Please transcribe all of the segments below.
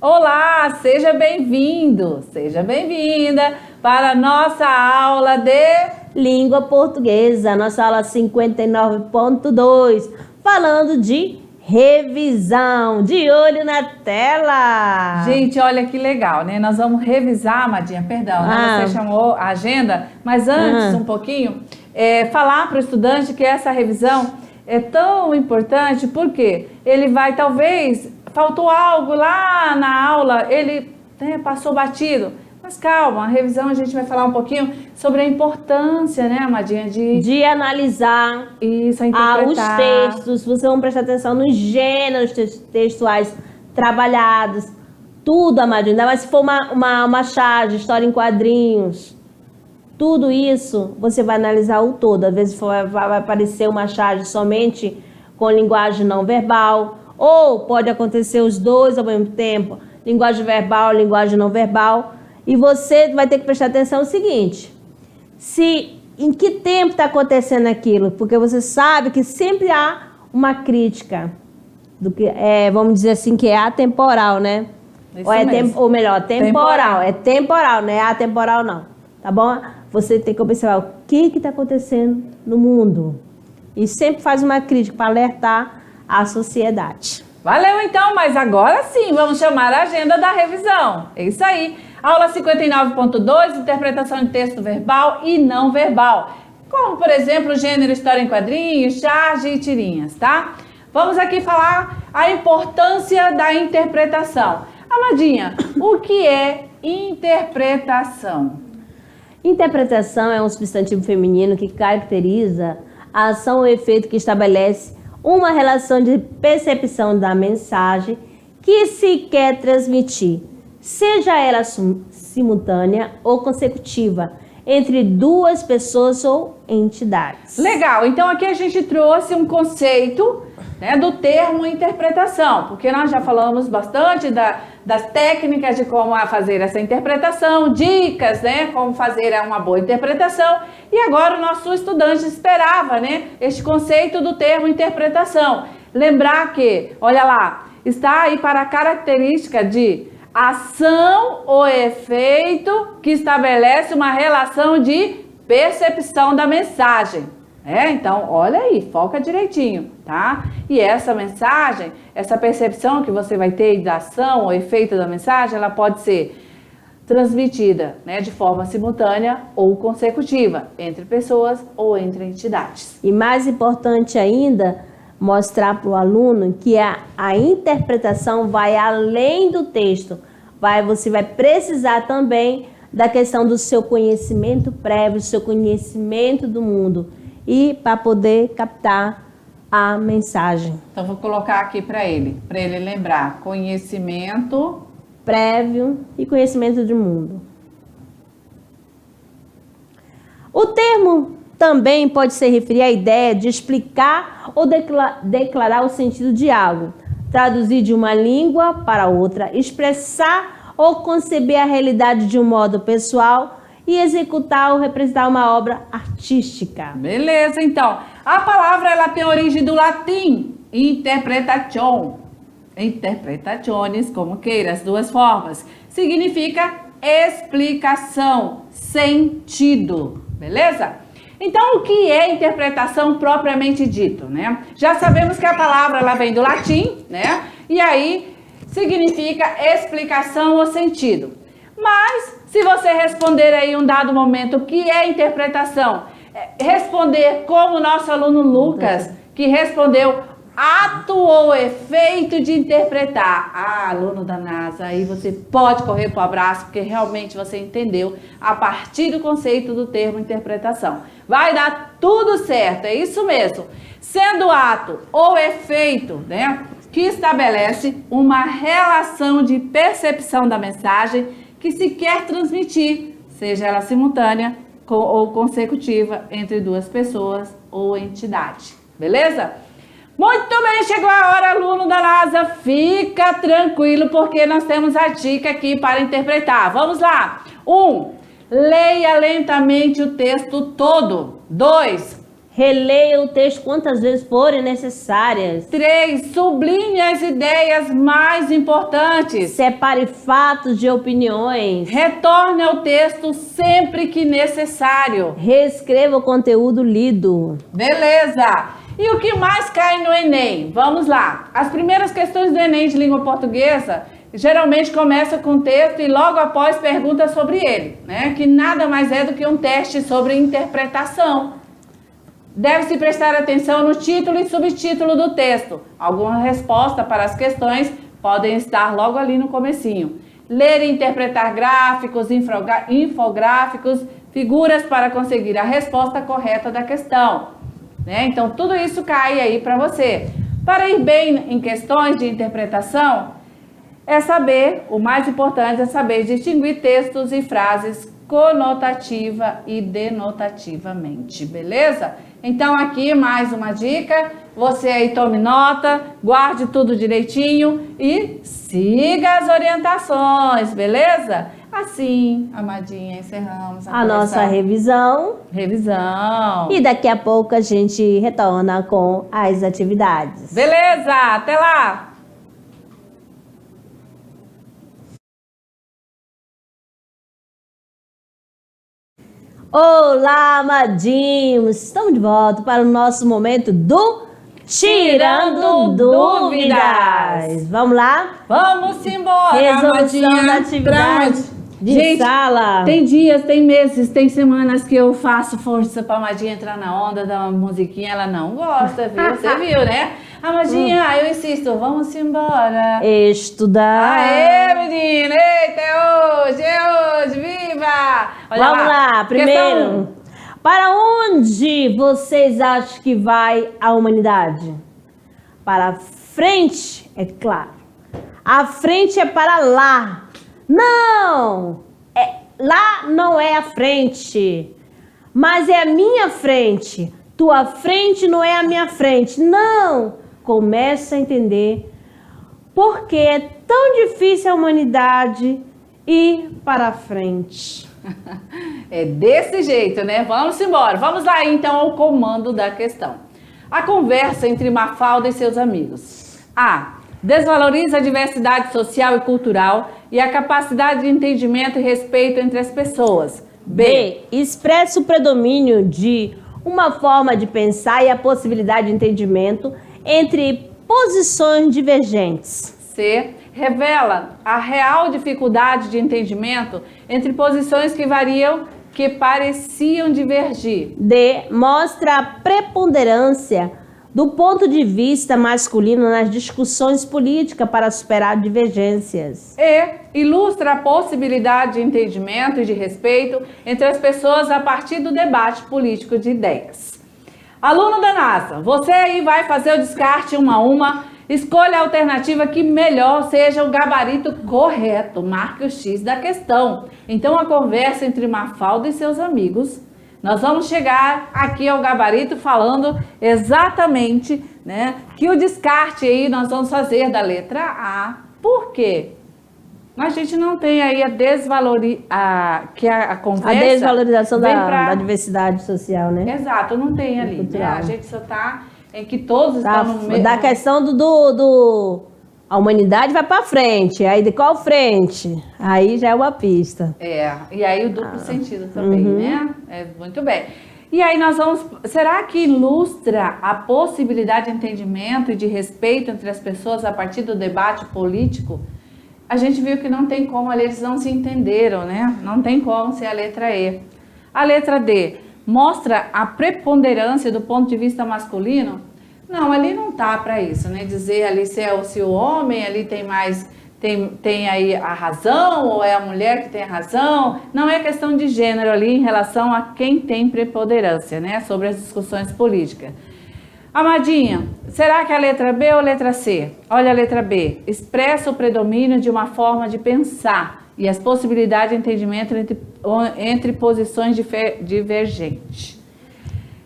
Olá, seja bem-vindo, seja bem-vinda para a nossa aula de Língua Portuguesa, nossa aula 59.2, falando de revisão, de olho na tela. Gente, olha que legal, né? Nós vamos revisar, Amadinha, perdão, né? Você chamou a agenda, mas antes um pouquinho, falar para o estudante que essa revisão é tão importante porque ele vai, talvez, faltou algo lá na aula, ele passou batido. Mas calma, a revisão a gente vai falar um pouquinho sobre a importância, né, Amadinha, de analisar isso, os textos. Vocês vão prestar atenção nos gêneros textuais trabalhados, tudo, Amadinha. Ainda mais se for uma charge, história em quadrinhos. Tudo isso você vai analisar o todo. Às vezes vai aparecer uma charge somente com linguagem não verbal, ou pode acontecer os dois ao mesmo tempo, linguagem verbal, linguagem não verbal. E você vai ter que prestar atenção no seguinte: em que tempo está acontecendo aquilo, porque você sabe que sempre há uma crítica do que vamos dizer assim, que é atemporal, né? Ou melhor, temporal. É temporal, não é atemporal não, tá bom? Você tem que observar o que está acontecendo no mundo e sempre faz uma crítica para alertar a sociedade. Valeu então, mas agora sim, vamos chamar a agenda da revisão. É isso aí. Aula 59.2, interpretação de texto verbal e não verbal. Como, por exemplo, gênero, história em quadrinhos, charge e tirinhas, tá? Vamos aqui falar a importância da interpretação. Amadinha, o que é interpretação? Interpretação é um substantivo feminino que caracteriza a ação ou efeito que estabelece uma relação de percepção da mensagem que se quer transmitir, seja ela simultânea ou consecutiva, entre duas pessoas ou entidades. Legal, então aqui a gente trouxe um conceito, né, do termo interpretação, porque nós já falamos bastante das técnicas de como fazer essa interpretação, dicas, né, como fazer uma boa interpretação, e agora o nosso estudante esperava, né, este conceito do termo interpretação. Lembrar que, olha lá, está aí para a característica de ação ou efeito que estabelece uma relação de percepção da mensagem. Então, olha aí, foca direitinho, tá? E essa mensagem, essa percepção que você vai ter da ação ou efeito da mensagem, ela pode ser transmitida, né, de forma simultânea ou consecutiva, entre pessoas ou entre entidades. E mais importante ainda, mostrar para o aluno que a interpretação vai além do texto. Você vai precisar também da questão do seu conhecimento prévio, do seu conhecimento do mundo, e para poder captar a mensagem. Então, vou colocar aqui para ele lembrar: conhecimento prévio e conhecimento do mundo. O termo também pode se referir à ideia de explicar ou declarar o sentido de algo, traduzir de uma língua para outra, expressar ou conceber a realidade de um modo pessoal e executar ou representar uma obra artística. Beleza, então. A palavra ela tem origem do latim, interpretation. Interpretationes, como queira, as duas formas. Significa explicação, sentido. Beleza? Então, o que é interpretação propriamente dito, né? Já sabemos que a palavra ela vem do latim, né? E aí significa explicação ou sentido. Mas, se você responder aí um dado momento o que é interpretação, responder como o nosso aluno Lucas, que respondeu ato ou efeito de interpretar. Aluno da NASA, aí você pode correr para o abraço, porque realmente você entendeu a partir do conceito do termo interpretação. Vai dar tudo certo, é isso mesmo. Sendo ato ou efeito, né, que estabelece uma relação de percepção da mensagem que se quer transmitir, seja ela simultânea ou consecutiva entre duas pessoas ou entidade. Beleza? Muito bem, chegou a hora, aluno da NASA, fica tranquilo porque nós temos a dica aqui para interpretar. Vamos lá. 1. Leia lentamente o texto todo. 2. Releia o texto quantas vezes forem necessárias. 3. Sublinhe as ideias mais importantes. Separe fatos de opiniões. Retorne ao texto sempre que necessário. Reescreva o conteúdo lido. Beleza! E o que mais cai no Enem? Vamos lá. As primeiras questões do Enem de língua portuguesa geralmente começam com texto e logo após perguntas sobre ele, né? Que nada mais é do que um teste sobre interpretação. Deve-se prestar atenção no título e subtítulo do texto. Alguma resposta para as questões podem estar logo ali no comecinho. Ler e interpretar gráficos, infográficos, figuras para conseguir a resposta correta da questão. Né? Então, tudo isso cai aí para você. Para ir bem em questões de interpretação, o mais importante é saber distinguir textos e frases conotativa e denotativamente, beleza? Então aqui mais uma dica, você aí tome nota, guarde tudo direitinho e siga as orientações, beleza? Assim, amadinha, encerramos a nossa revisão. E daqui a pouco a gente retorna com as atividades. Beleza, até lá! Olá, amadinhos! Estamos de volta para o nosso momento do Tirando Dúvidas. Vamos lá? Vamos embora, resolução da atividade de sala. Tem dias, tem meses, tem semanas que eu faço força para a Amadinha entrar na onda da musiquinha. Ela não gosta, viu? Você viu, né? Amadinha, eu insisto, vamos embora. Estudar. Aê, menina! Eita, é hoje, viva! Olha vamos lá, primeiro. Para onde vocês acham que vai a humanidade? Para frente, é claro. A frente é para lá. Não! Lá não é a frente, mas é a minha frente. Tua frente não é a minha frente. Não! Começa a entender por que é tão difícil a humanidade ir para a frente. É desse jeito, né? Vamos embora. Vamos lá, então, ao comando da questão. A conversa entre Mafalda e seus amigos. A. Desvaloriza a diversidade social e cultural e a capacidade de entendimento e respeito entre as pessoas. B. Expressa o predomínio de uma forma de pensar e a possibilidade de entendimento entre posições divergentes. C. Revela a real dificuldade de entendimento entre posições que variam, que pareciam divergir. D. Mostra a preponderância do ponto de vista masculino nas discussões políticas para superar divergências. E. Ilustra a possibilidade de entendimento e de respeito entre as pessoas a partir do debate político de ideias. Aluno da NASA, você aí vai fazer o descarte uma a uma. Escolha a alternativa que melhor seja o gabarito correto. Marque o X da questão. Então, a conversa entre Mafalda e seus amigos. Nós vamos chegar aqui ao gabarito falando exatamente, né, que o descarte aí nós vamos fazer da letra A. Por quê? A gente não tem aí a conversa... A desvalorização da diversidade social, né? Exato, não tem ali. Né? A gente só está em que todos estão no mesmo... Da questão a humanidade vai para frente, aí de qual frente? Aí já é uma pista. E aí o duplo sentido também, né? Muito bem. E aí nós vamos... Será que ilustra a possibilidade de entendimento e de respeito entre as pessoas a partir do debate político? A gente viu que não tem como, ali eles não se entenderam, né? Não tem como ser a letra E. A letra D mostra a preponderância do ponto de vista masculino? Não, ali não tá para isso, né? Dizer ali se o homem ali tem aí a razão ou é a mulher que tem a razão. Não é questão de gênero ali em relação a quem tem preponderância, né? Sobre as discussões políticas. Amadinha, será que é a letra B ou a letra C? Olha a letra B. Expressa o predomínio de uma forma de pensar e as possibilidades de entendimento entre posições divergentes.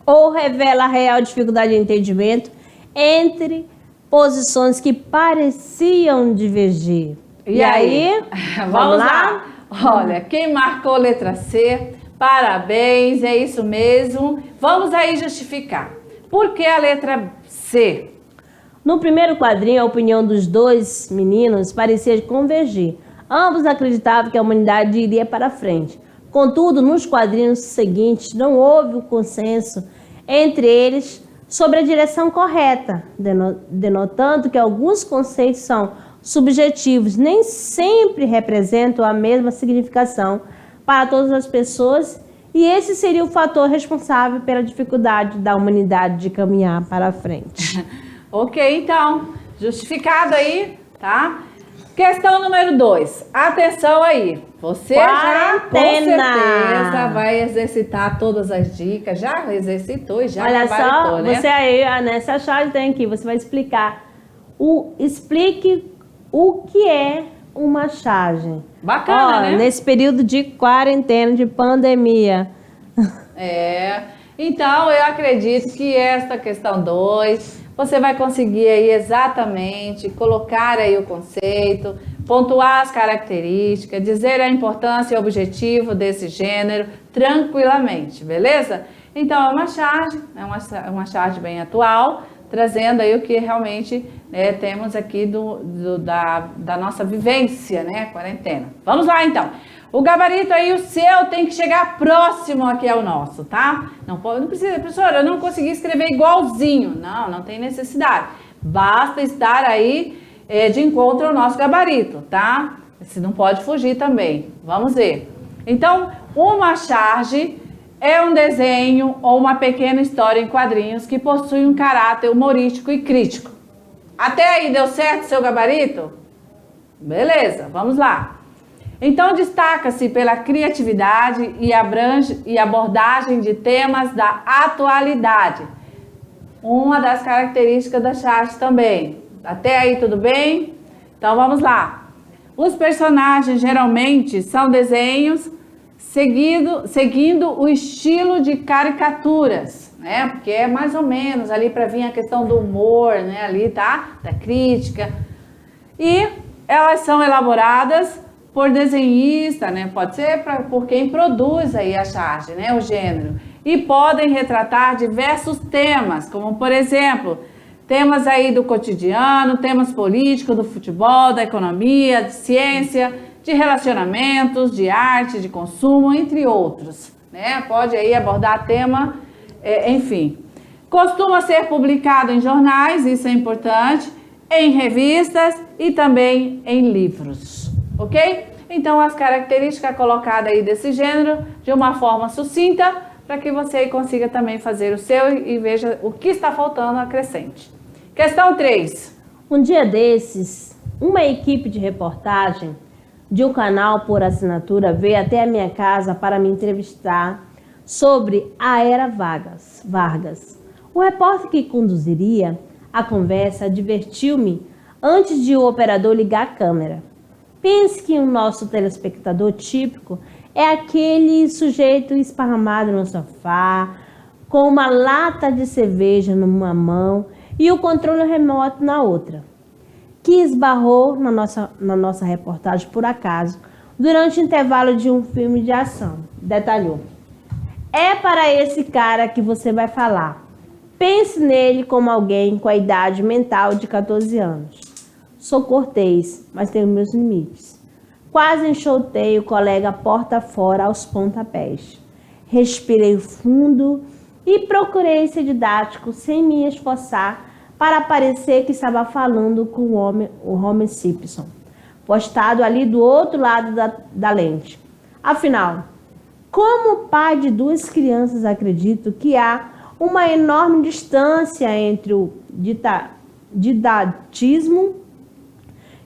Ou revela a real dificuldade de entendimento entre posições que pareciam divergir. E aí? Vamos lá? Olha, quem marcou letra C, Parabéns, é isso mesmo. Vamos aí justificar. Por que a letra C? No primeiro quadrinho, a opinião dos dois meninos parecia convergir. Ambos acreditavam que a humanidade iria para frente. Contudo, nos quadrinhos seguintes, não houve um consenso entre eles sobre a direção correta, denotando que alguns conceitos são subjetivos, nem sempre representam a mesma significação para todas as pessoas, e esse seria o fator responsável pela dificuldade da humanidade de caminhar para a frente. Ok, então, justificado aí, tá? Questão número 2. Atenção aí. Você já com certeza vai exercitar todas as dicas. Já exercitou e já gabaritou, né? Você aí, nessa chave tem aqui, você vai explicar. Explique o que é uma charge. Bacana, né? Nesse período de quarentena, de pandemia. Então eu acredito que esta questão 2... você vai conseguir aí exatamente colocar aí o conceito, pontuar as características, dizer a importância e o objetivo desse gênero tranquilamente, beleza? Então é uma charge bem atual, trazendo aí o que realmente temos aqui da nossa vivência, né, quarentena. Vamos lá então. O gabarito aí, o seu, tem que chegar próximo aqui ao nosso, tá? Não precisa, professora, eu não consegui escrever igualzinho. Não tem necessidade. Basta estar aí de encontro ao nosso gabarito, tá? Você não pode fugir também. Vamos ver. Então, uma charge é um desenho ou uma pequena história em quadrinhos que possui um caráter humorístico e crítico. Até aí deu certo seu gabarito? Beleza, vamos lá. Então, destaca-se pela criatividade e abordagem de temas da atualidade. Uma das características da charge também. Até aí, tudo bem? Então, vamos lá. Os personagens, geralmente, são desenhos seguindo o estilo de caricaturas, né? Porque é mais ou menos ali para vir a questão do humor, né? Ali, tá? Da crítica. E elas são elaboradas por desenhista, né? Pode ser por quem produz aí a charge, né? O gênero. E podem retratar diversos temas, como por exemplo, temas aí do cotidiano, temas políticos, do futebol, da economia, de ciência, de relacionamentos, de arte, de consumo, entre outros, né? Pode aí abordar tema, enfim. Costuma ser publicado em jornais, isso é importante, em revistas e também em livros. Ok? Então, as características colocadas aí desse gênero de uma forma sucinta, para que você consiga também fazer o seu e veja o que está faltando acrescente. Questão 3. Um dia desses, uma equipe de reportagem de um canal por assinatura veio até a minha casa para me entrevistar sobre a Era Vargas. O repórter que conduziria a conversa advertiu-me antes de o operador ligar a câmera. Pense que o nosso telespectador típico é aquele sujeito esparramado no sofá, com uma lata de cerveja numa mão e o controle remoto na outra, que esbarrou na nossa reportagem por acaso, durante o intervalo de um filme de ação. Detalhou. É para esse cara que você vai falar. Pense nele como alguém com a idade mental de 14 anos. Sou cortês, mas tenho meus limites. Quase enxotei o colega porta fora aos pontapés. Respirei fundo e procurei ser didático sem me esforçar para parecer que estava falando com o Homer Simpson, postado ali do outro lado da lente. Afinal, como pai de 2 crianças, acredito que há uma enorme distância entre o didatismo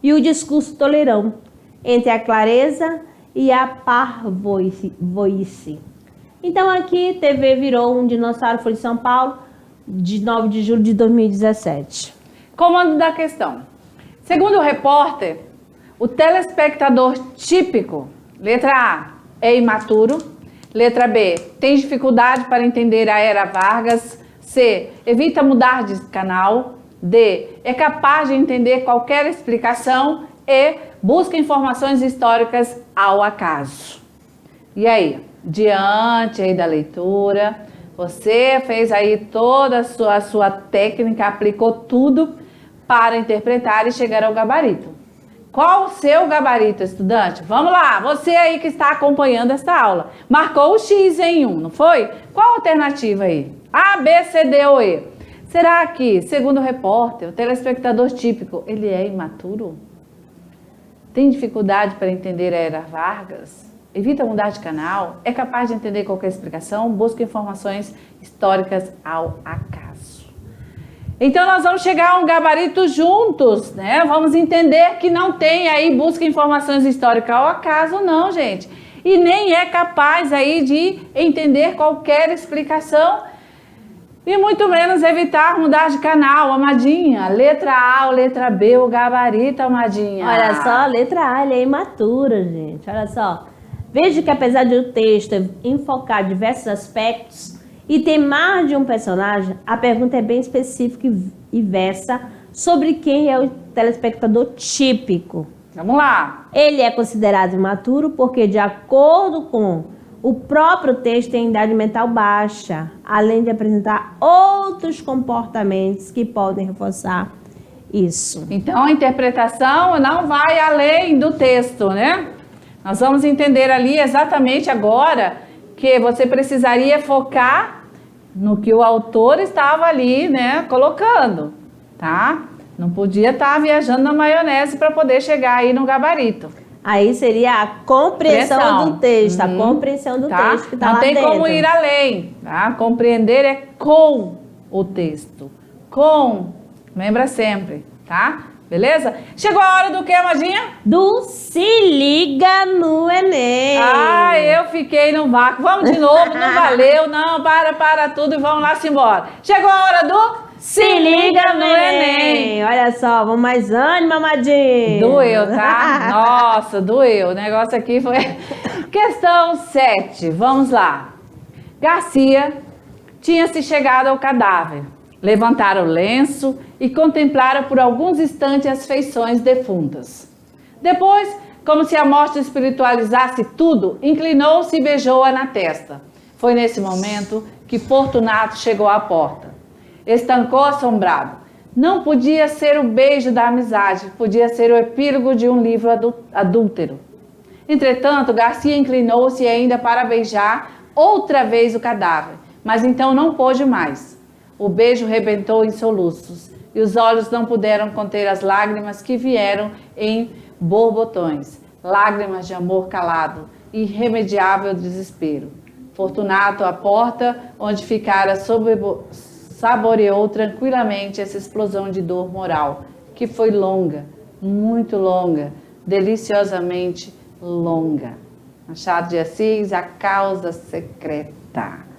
e o discurso tolerão, entre a clareza e a parvoíce. Então aqui TV virou um dinossauro, foi em São Paulo, de 9 de julho de 2017. Comando da questão. Segundo o repórter, o telespectador típico, letra A, é imaturo, letra B, tem dificuldade para entender a Era Vargas, C, evita mudar de canal, D, é capaz de entender qualquer explicação e busca informações históricas ao acaso. E aí? diante aí da leitura, você fez aí toda a sua técnica, aplicou tudo para interpretar e chegar ao gabarito. Qual o seu gabarito, estudante? Vamos lá, você aí que está acompanhando esta aula. Marcou o X em 1, não foi? Qual a alternativa aí? A, B, C, D ou E? Será que, segundo o repórter, o telespectador típico, ele é imaturo? Tem dificuldade para entender a Era Vargas? Evita mudar de canal? É capaz de entender qualquer explicação? Busca informações históricas ao acaso. Então nós vamos chegar a um gabarito juntos, né? Vamos entender que não tem aí busca informações históricas ao acaso, não, gente. E nem é capaz aí de entender qualquer explicação e muito menos evitar mudar de canal, amadinha. Letra A ou letra B, o gabarito, amadinha. Olha só, a letra A, ele é imatura, gente. Olha só. Veja que apesar de o texto enfocar diversos aspectos e ter mais de um personagem, a pergunta é bem específica e versa sobre quem é o telespectador típico. Vamos lá. Ele é considerado imaturo porque, de acordo com o próprio texto, tem idade mental baixa, além de apresentar outros comportamentos que podem reforçar isso. Então, a interpretação não vai além do texto, né? Nós vamos entender ali exatamente agora que você precisaria focar no que o autor estava ali, né, colocando, tá? Não podia estar viajando na maionese para poder chegar aí no gabarito. Aí seria a compreensão do texto, a compreensão do texto que está lá dentro. Não tem como ir além, tá? Compreender é com o texto, lembra sempre, tá? Beleza? Chegou a hora do que, Amadinha? Do Se Liga no Enem. Ah, eu fiquei no vácuo. Vamos de novo, não valeu, não, para tudo e vamos lá, embora. Chegou a hora do Se Liga no Enem. Olha só, vamos mais ânimo, Amadinho. Doeu, tá? Nossa, doeu. O negócio aqui foi... Questão 7, vamos lá. Garcia tinha se chegado ao cadáver. Levantaram o lenço e contemplaram por alguns instantes as feições defuntas. Depois, como se a morte espiritualizasse tudo, inclinou-se e beijou-a na testa. Foi nesse momento que Fortunato chegou à porta. Estancou assombrado. Não podia ser o beijo da amizade, podia ser o epílogo de um livro adúltero. Entretanto, Garcia inclinou-se ainda para beijar outra vez o cadáver, mas então não pôde mais. O beijo rebentou em soluços e os olhos não puderam conter as lágrimas que vieram em borbotões, lágrimas de amor calado, irremediável desespero. Fortunato, à porta onde ficara, saboreou tranquilamente essa explosão de dor moral, que foi longa, muito longa, deliciosamente longa. Machado de Assis, A Causa Secreta.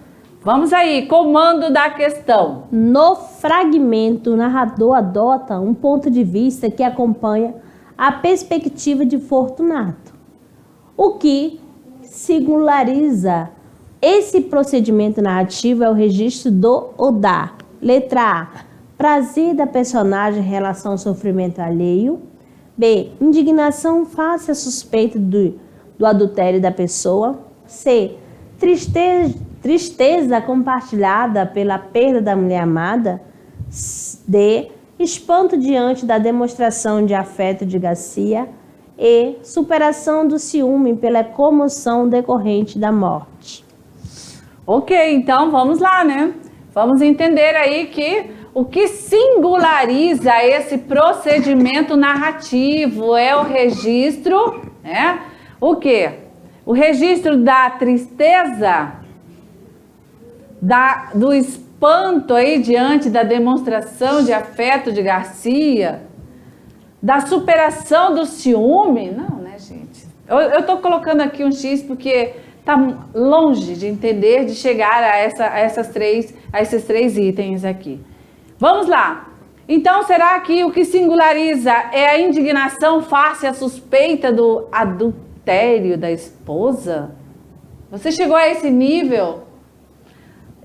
Vamos aí, comando da questão. No fragmento, o narrador adota um ponto de vista que acompanha a perspectiva de Fortunato, o que singulariza esse procedimento narrativo é o registro do Odá. Letra A, prazer da personagem em relação ao sofrimento alheio. B, indignação face à suspeita do adultério da pessoa. C, tristeza compartilhada pela perda da mulher amada. D, espanto diante da demonstração de afeto de Garcia. E, superação do ciúme pela comoção decorrente da morte. Ok, então vamos lá, né? Vamos entender aí que o que singulariza esse procedimento narrativo é o registro, né? O quê? O registro da tristeza, do espanto aí diante da demonstração de afeto de Garcia, da superação do ciúme. Não, né, gente? Eu tô colocando aqui um X porque tá longe de entender, de chegar a esses três itens aqui. Vamos lá. Então, será que o que singulariza é a indignação face à suspeita do adultério da esposa? Você chegou a esse nível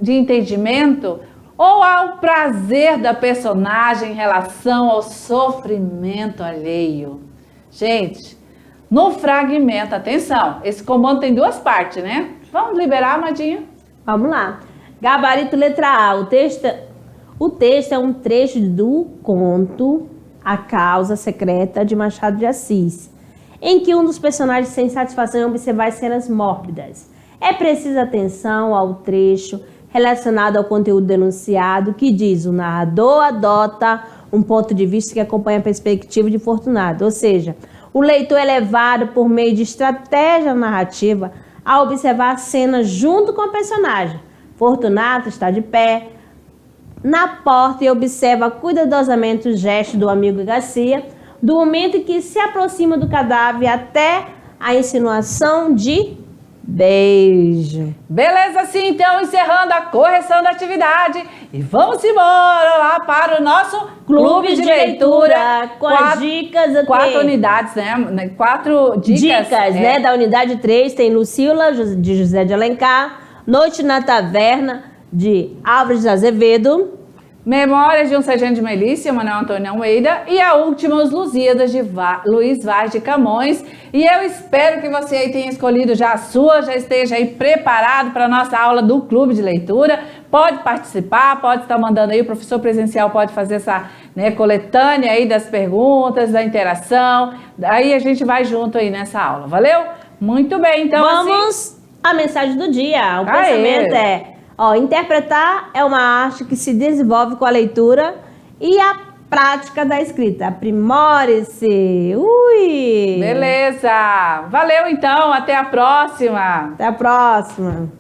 de entendimento? Ou ao prazer da personagem em relação ao sofrimento alheio? Gente, no fragmento, atenção, esse comando tem duas partes, né? Vamos liberar, Amadinha? Vamos lá. Gabarito letra A. O texto é um trecho do conto A Causa Secreta de Machado de Assis, em que um dos personagens tem satisfação em observar cenas mórbidas. É preciso atenção ao trecho relacionado ao conteúdo denunciado, que diz: o narrador adota um ponto de vista que acompanha a perspectiva de Fortunato, ou seja, o leitor é levado por meio de estratégia narrativa a observar a cena junto com o personagem. Fortunato está de pé na porta e observa cuidadosamente o gesto do amigo Garcia, do momento em que se aproxima do cadáver até a insinuação de beijo. Beleza, sim, então encerrando a correção da atividade e vamos embora lá para o nosso clube de leitura com as dicas aqui. 4 unidades, né? 4 dicas. Né? Da unidade 3 tem Lucila, de José de Alencar, Noite na Taverna, de Álvares de Azevedo, Memórias de um Sargento de Milícia, Manuel Antônio Almeida, e a última, Os Lusíadas, de Luiz Vaz de Camões. E eu espero que você aí tenha escolhido já a sua, já esteja aí preparado para a nossa aula do Clube de Leitura. Pode participar, pode estar mandando aí, o professor presencial pode fazer essa coletânea aí das perguntas, da interação. Aí a gente vai junto aí nessa aula, valeu? Muito bem, então vamos à mensagem do dia. O pensamento é... interpretar é uma arte que se desenvolve com a leitura e a prática da escrita. Aprimore-se! Ui! Beleza! Valeu então, até a próxima! Até a próxima!